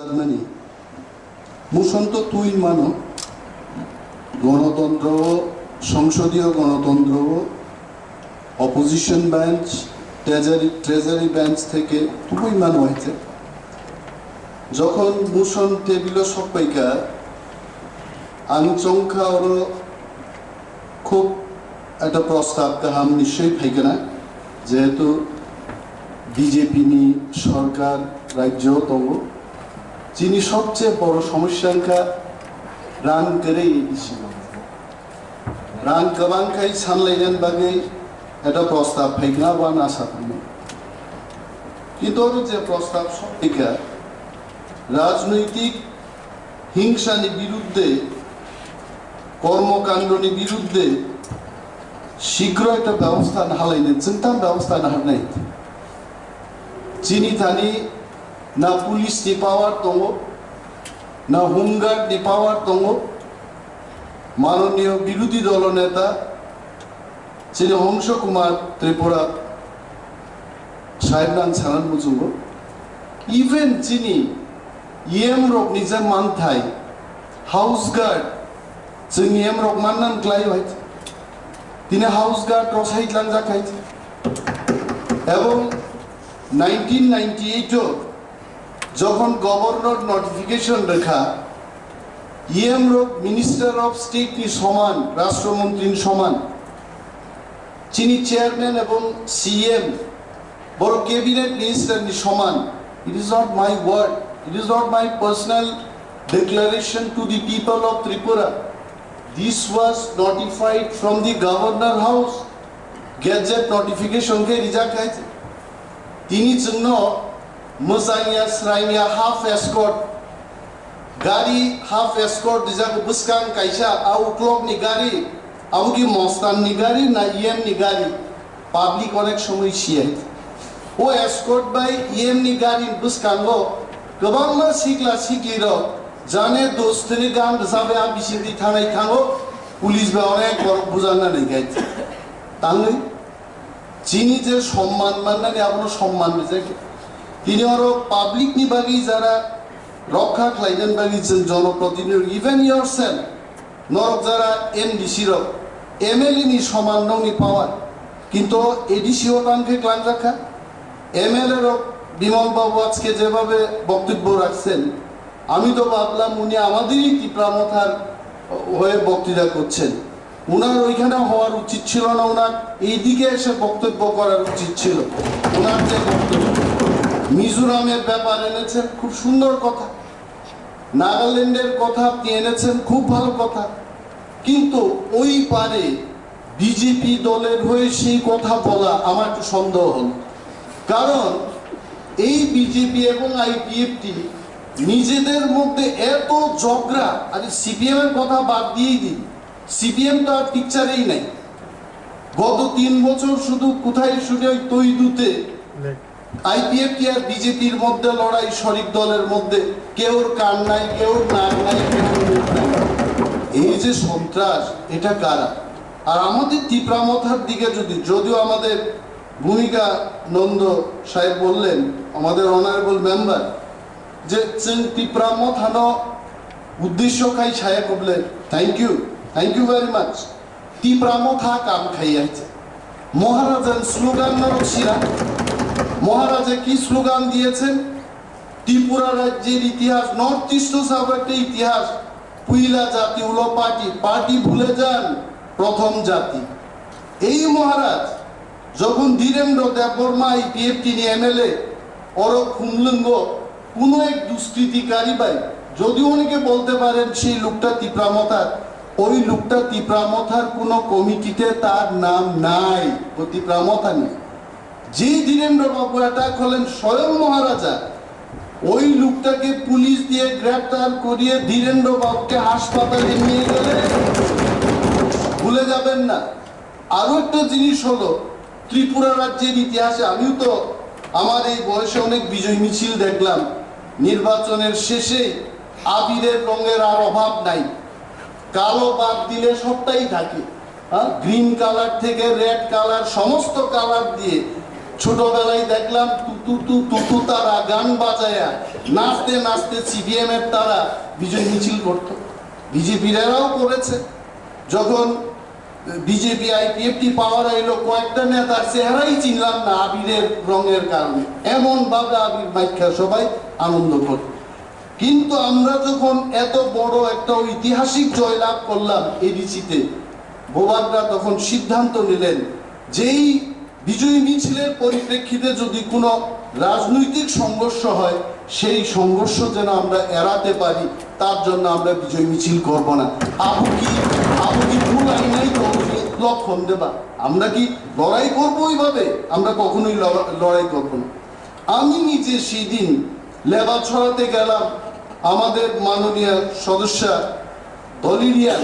মানে মুসন্ত তুই মানো গণতন্ত্র সংসদীয় গণতন্ত্র অপোজিশন বেঞ্চ ট্রেজারি বেঞ্চ থেকে তুই মানো হয়েছে যখন মুসন টেবিল সবাইকা আংচংখা ওর খুব একটা প্রস্তাব গাহাম নিশ্চয়ই ফাইকে না যেহেতু বিজেপি নি সরকার রাজ্য দङ যিনি সবচেয়ে বড় সমস্যাঙ্কা রান করে এসেছিল রান गोबांखाय सानलायनायनि बागै একটা প্রস্তাব ফাইকনা বা আশা করি কিন্তু যে প্রস্তাব সবথেকে রাজনৈতিক হিংসানি বিরুদ্ধে কর্মকাণ্ডনি বিরুদ্ধে শীঘ্র একটা ব্যবস্থা হালাইনে চিন্তা ব্যবস্থা না নাই চিনি থানি না পুলিশ নি পাওয়ার দङ না হোমগার্ড নি পাওয়ার দङ মাননীয় বিরোধী দল নেতা শ্রী হংস কুমার ত্রিপুরা সাহেব নাম ছানান মুজুঙ্গ ইভেন যিনি ইএম রক নিজে মানথাই হাউস গার্ড जों इएम रक माननान ग्लाय হয়েছে তিনি হাউস গার্ড রসাইত লাঞ্জাখাইছে এবং 1998 যখন গভর্নর নোটিফিকেশন রেখা ইএম রক মিনিস্টার অফ স্টেট নি সমান রাষ্ট্রমন্ত্রীর সমান যিনি চেয়ারম্যান এবং সিএম বড় ক্যাবিনেট মিনিস্টার নি সমান it is not my word it is not my personal declaration to the people of Tripura. This was notified from the governor house. Gazette notification ke reject haiche. Tini jongno mozaiya sraiya half escort gari half escort dijak buskan kaisa outlook ni gari abuki mostan ni gari na em ni gari public onek shomoy siai o escort by em ni gari buskango gobangma sikla sikliro জানে দোস্তের গান হিসাবে আমি বিশেষি থানায় থাঙ্গো police বা অনেক বড় বুঝানা নেই গাইছে তাহলে যিনি যে সম্মান মান্নানি আপনার সম্মান নিজেকে তিনি আরো পাবলিক নি বাগি যারা রক্ষা খাইলেন বাগি জনপ্রতিনিধি ইভেন ইয়োর সেল নরক যারা এমডিসি রক এমএলএ নি সমান ননি পাওয়ার কিন্তু এডিসিও কাঙ্ক্ষে ক্লান রাখা এমএলএ রক বিমল বাবু আজকে যেভাবে বক্তব্য রাখছেন আমি তো ভাবলাম উনি আমাদেরই তীব্রামথার হয়ে বক্তৃতা করছেন উনার ওইখানে হওয়ার উচিত ছিল না উনার এইদিকে এসে বক্তব্য করার উচিত ছিল উনার যে বক্তব্য মিজোরামের ব্যাপার এনেছেন খুব সুন্দর কথা নাগাল্যান্ডের কথা আপনি এনেছেন খুব ভালো কথা কিন্তু ওই পারে বিজেপি দলের হয়ে সেই কথা বলা আমার একটু সন্দেহ হল কারণ এই বিজেপি এবং আইপিএফটি নিজেদের মধ্যে এত ঝগড়া আর সিপিএম এর কথা বাদ দিয়েই দিন সিপিএম তো আর পিকচারেই নাই গত 3 বছর শুধু কোথায় শুনে ওই তৈদুতে আইপিএফটি আর বিজেপির মধ্যে লড়াই শরিক দলের মধ্যে কেউর কান নাই কেউর নাক নাই কেউর মুখ নাই এই যে সন্ত্রাস এটা কারা আর আমাদের তীব্রামথার দিকে যদিও আমাদের ভূমিকা নন্দ সাহেব বললেন আমাদের অনারেবল মেম্বার যে তীব্রামথানো উদ্দেশ্য খাই ছায়া করলে থ্যাংক ইউ ভেরি মাচ তীব্রামথা কাম খাই আছে মহারাজার স্লোগান নরসিরা মহারাজা কি স্লোগান দিয়েছেন ত্রিপুরা রাজ্যের ইতিহাস নর্থ ইস্ট সব একটা ইতিহাস পুইলা জাতি হলো পার্টি ভুলে যান প্রথম জাতি এই মহারাজ যখন ধীরেন্দ্র দেববর্মা পিএফটি নি এমএলএ ওর খুমলঙ্গ কোনো এক দুষ্কৃতিকারী ভাই যদিও অনেকে বলতে পারেন সেই লোকটা তীব্রামথার ওই লোকটা তীব্রামথার কোনো কমিটিতে তার নাম নাই ও তীব্রামথা নেই যে ধীরেন্দ্র বাবু অ্যাটাক হলেন স্বয়ং মহারাজা ওই লোকটাকে পুলিশ দিয়ে গ্রেপ্তার করিয়ে ধীরেন্দ্র বাবুকে হাসপাতালে নিয়ে গেলে ভুলে যাবেন না আরো একটা জিনিস হলো ত্রিপুরা রাজ্যের ইতিহাসে আমিও তো আমার এই বয়সে অনেক বিজয় মিছিল দেখলাম নির্বাচনের শেষে আবিরের রঙের আর অভাব নাই কালো বাদ দিলে সবটাই থাকে গ্রিন কালার থেকে রেড কালার সমস্ত কালার দিয়ে ছোটবেলায় দেখলাম তুতু তারা গান বাজায়া নাচতে নাচতে সিপিএম এর তারা বিজয় মিছিল করত। বিজেপিরাও করেছে। যখন বিজেপি আইপিএফটি পাওয়ার আইলো, কয়েকটা নেতার চেহারাই চিনলাম না আবিরের রঙের কারণে, এমন ভাবে আবির মাইখা সবাই আনন্দ করে। কিন্তু আমরা যখন এত বড় একটা ঐতিহাসিক জয়লাভ করলাম এডিসিতে, বোবাররা তখন সিদ্ধান্ত নিলেন যেই বিজয়ী মিছিলের পরিপ্রেক্ষিতে যদি কোনো রাজনৈতিক সংঘর্ষ হয়, সেই সংঘর্ষ যেন আমরা এড়াতে পারি, তার জন্য আমরা বিজয় মিছিল করব না। আবু কি ভুল আইনাই লক্ষণ দেবা, আমরা কি লড়াই করবো ওইভাবে? আমরা কখনোই লড়াই করবো না। আমি নিজে সেই দিন লেবা ছড়াতে গেলাম, আমাদের মাননীয় সদস্য দলিরিয়ান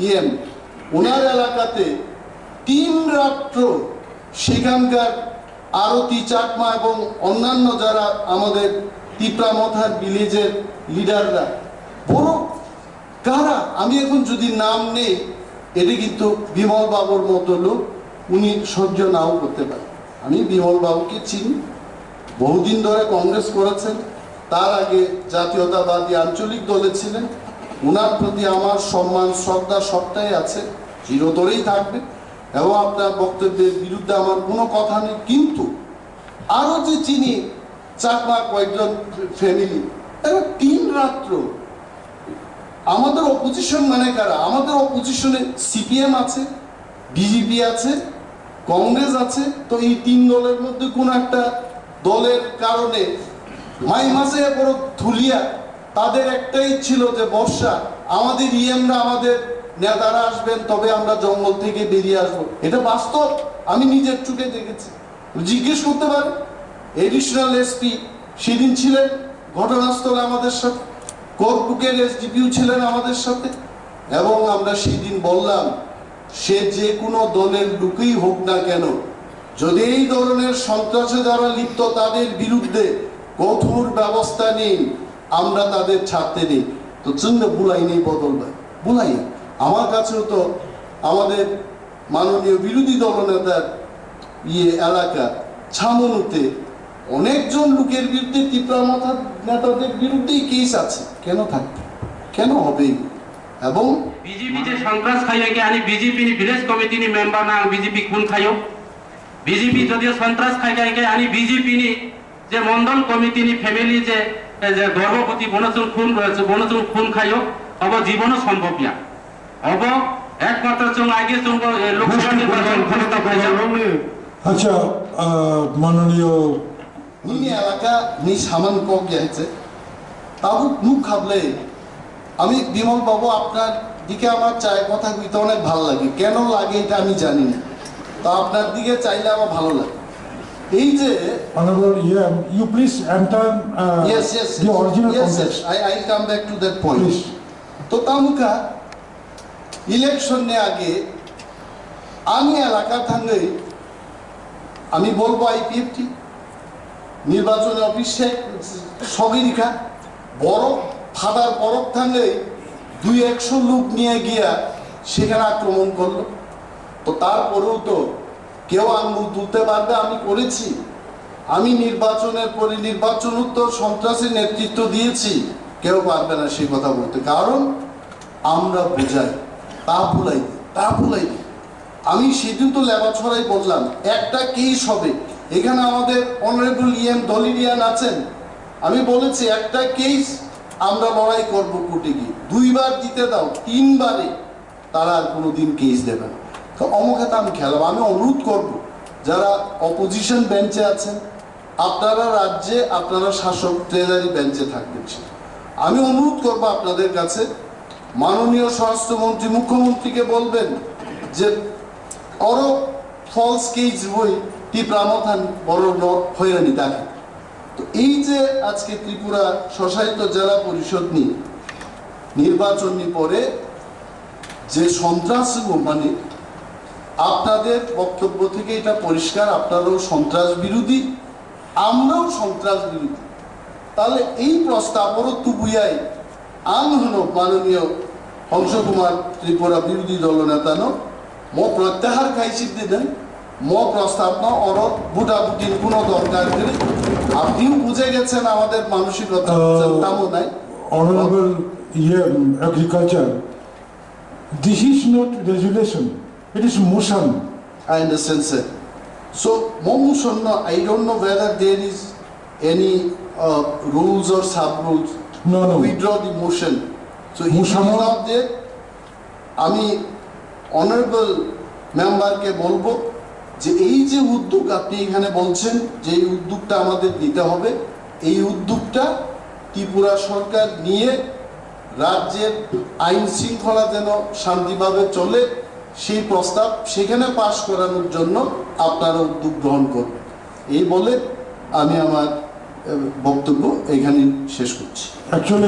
ইএম ওনার এলাকাতে 3 রাত্র সেখানকার আরতি চাকমা এবং অন্যান্য যারা আমাদের টিপ্রামথার ভিলেজের লিডাররা, বড় কারা, আমি এখন যদি নাম নেই, এটা কিন্তু বিমল বাবুর মতো লোক, উনি সহ্য নাও করতে পারে। আমি বিমল বাবুকে চিনি, বহুদিন ধরে কংগ্রেস করেছেন, তার আগে জাতীয়তাবাদী আঞ্চলিক দলে ছিলেন। ওনার প্রতি আমার সম্মান শ্রদ্ধা সবটাই আছে, চিরতরেই থাকবে, এবং আপনার বক্তব্যের বিরুদ্ধে আমার কোনো কথা নেই। কিন্তু আরো যে চিনি চাকমা কয়েকজন ফ্যামিলি, 3 রাত্র আমাদের অপোজিশন মানে কারা? আমাদের অপোজিশনে সিপিএম আছে, বিজেপি আছে, কংগ্রেস আছে। তো এই 3 দলের মধ্যে কোন একটা দলের কারণে মাই মাসে বড় ধুলিয়া, তাদের একটাই ছিল যে বর্ষা, আমাদের ইএমরা আমাদের নেতারা আসবেন, তবে আমরা জঙ্গল থেকে বেরিয়ে আসবো। এটা বাস্তব, আমি নিজের চোখে দেখেছি, জিজ্ঞেস করতে পারেন। এডিশনাল এসপি সেদিন ছিলেন ঘটনাস্থলে আমাদের সাথে, কোকবুকের এসডিপিও ছিলেন আমাদের সাথে, এবং আমরা সেদিন বললাম সে যে কোনো দলের লোকই হোক না কেন, যদি এই ধরনের সন্ত্রাসে যারা লিপ্ত তাদের বিরুদ্ধে কঠোর ব্যবস্থা নেই, আমরা তাদের ছাড়তে নেই। তো চন্দ্র বুলাই নেই বদল ভাই, বুলাই। আমার কাছেও তো আমাদের মাননীয় বিরোধী দলনেতার এলাকা ছামনুতে অনেকজন লোকের বিরুদ্ধে, তীব্রমাথা নেতাদের বিরুদ্ধেই কেস আছে। কেন থাকবে, কেন হবে? এবং बीजेपी जे संक्रास खाइए के आनी बीजेपी नि विलेज कमिटी नि मेंबर ना बीजेपी खून खायो बीजेपी जदियो संक्रास खाइ के आनी बीजेपी नि जे मंडल कमिटी नि फैमिली जे गर्भवती बनचुन खून खायो अब जीवन सम्भव अब एकमात्र चुन आगे चुन लोकसभा निर्वाचन ক্ষমতা পাইছে। আচ্ছা মাননীয় উনি এলাকা নি সামান কক গেছে, তাও মুখ খাবলে আমি বিমল বাবু আপনার দিকে আমার চাই কথা কইতে অনেক ভালো লাগে। কেন লাগে এটা আমি জানি না, তো আপনার দিকে চাইলে আমার ভালো লাগে। এই যে honorable you please enter yes the original context. I come back to that point. Please. তো তামুকা ইলেকশনে আগে আমি এলাকা থাঙ্গে আমি বলবো আইপিএফটি নির্বাচনী অফিসে সগিরিখা বড় ফাদার বরফ থাঙ্গে 200 লোক নিয়ে গিয়া সেখানে আক্রমণ করলো। তো তারপরেও তো কেউ আঙুল তুলতে পারবে আমি করেছি, আমি নির্বাচনের পরে নির্বাচনোত্তর সন্ত্রাসের নেতৃত্ব দিয়েছি, কেউ পারবে না সেই কথা বলতে। কারণ আমরা বোঝাই, তা ভুলাই। আমি সেদিন তো লেবা ছড়াই বললাম একটা কেস হবে, এখানে আমাদের অনারেবল ইএম দলিরিয়ান আছেন, আমি বলেছি একটা কেস আমরা লড়াই করব কোর্টে গিয়ে, 2 বার দিতে দাও, 3 বারে তারা আর কোনোদিন কেস দেবে না। তো অমুখাতে আমি খেলাম। আমি অনুরোধ করব যারা অপোজিশন বেঞ্চে আছেন, আপনারা রাজ্যে আপনারা শাসক ট্রেজারি বেঞ্চে থাকবেন, আমি অনুরোধ করব আপনাদের কাছে, মাননীয় স্বরাষ্ট্রমন্ত্রী মুখ্যমন্ত্রীকে বলবেন যে অর ফলস কেস বই টিপ্রামথান বড় হয়রানি দেখে। তো এই যে আজকে ত্রিপুরা স্বশাসিত জেলা পরিষদ নিয়ে নির্বাচন পরে যে সন্ত্রাস, মানে আপনাদের বক্তব্য থেকে এটা পরিষ্কার আপনারাও সন্ত্রাস বিরোধী, আমরাও সন্ত্রাস বিরোধী। তাহলে এই প্রস্তাবও তুবুয়াই আন হলো মাননীয় হংসু কুমার ত্রিপুরা বিরোধী দল নেতানো মো প্রত্যাহার খাইছি দেন মো প্রস্তাব ন অর বুটাবুটির কোনো দরকার নেই। আপনিও বুঝে গেছেন আমাদের মানসিকতা, তেমন নাই। Honorable Agriculture, this is not resolution, it is motion. I understand, sir. So, motion, I don't know whether there is any rules or sub-rules No, to no. withdraw the motion. So, if it is Motion- not there, আমি honourable মেম্বারকে বলবো যে এই যে উদ্যোগ আপনি এখানে বলছেন যে এই উদ্যোগটা আমাদের নিতে হবে, এই উদ্যোগটা ত্রিপুরা সরকার নিয়ে রাজ্যের আইন শৃঙ্খলা যেন শান্তিভাবে চলে সেই প্রস্তাব সেখানে পাশ করানোর জন্য আপনারা উদ্যোগ গ্রহণ করবেন। এই বলে আমি আমার বক্তব্য এখানে শেষ করছি। Actually,